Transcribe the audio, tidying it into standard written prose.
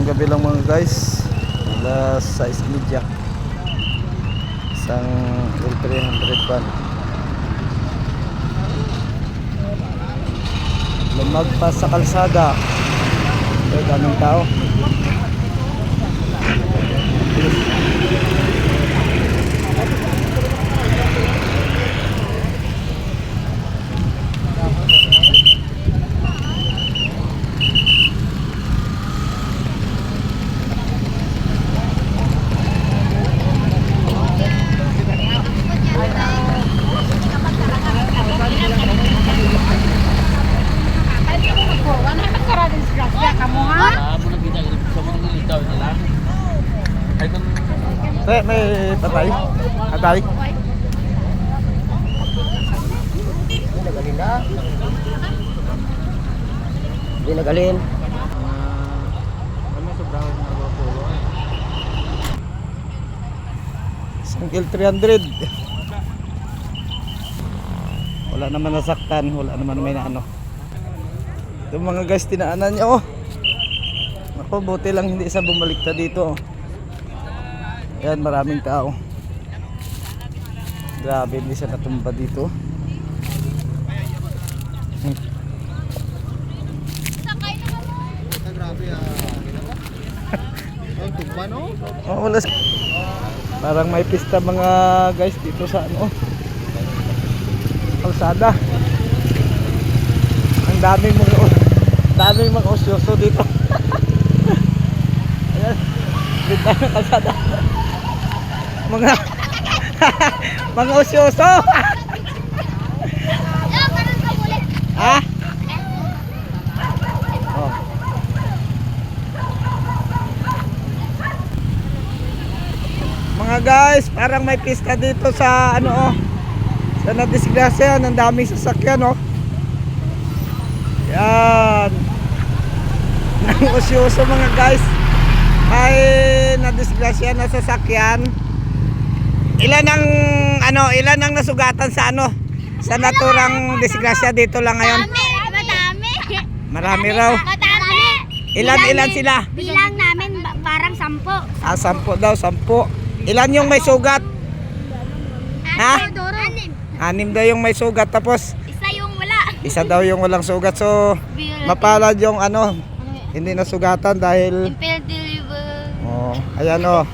Ngayong gabi lang mga guys, alas 6:30. Isang L300 van. Lumagpas sa kalsada. Pero daming tao. May patay? Atay? Hindi nagalin. Sangkil 300. Wala naman nasaktan, wala naman may naano. Yung mga guys tinaanan niya oh. Ako buti lang hindi isa bumaliktad dito oh. Yan, maraming tao. Grabe, hindi siya natumba dito. Grabe ang tumba no? Oh, wala. Parang may pista mga guys dito sa ano. Kalsada. Ang daming mga osyoso dito. Ayan. Dito na kalsada. Mga osyoso. Ha? Oh. Mga guys, parang may pista dito sa ano oh. Sa nadisgrasya, ang daming sasakyan oh. Yan. Nang osyoso mga guys. Ay nadisgrasya na sasakyan. Ilan ang nasugatan sa ano? Sa naturang disgrasya dito lang ngayon? Marami raw. Ilan sila? Bilang namin parang 10. 10 daw, 10. Ilan yung may sugat? Ha? 6 daw yung may sugat, tapos Isa yung wala. isa daw yung walang sugat. So mapalad yung ano, hindi nasugatan dahil Impedable. oh, ayan oh.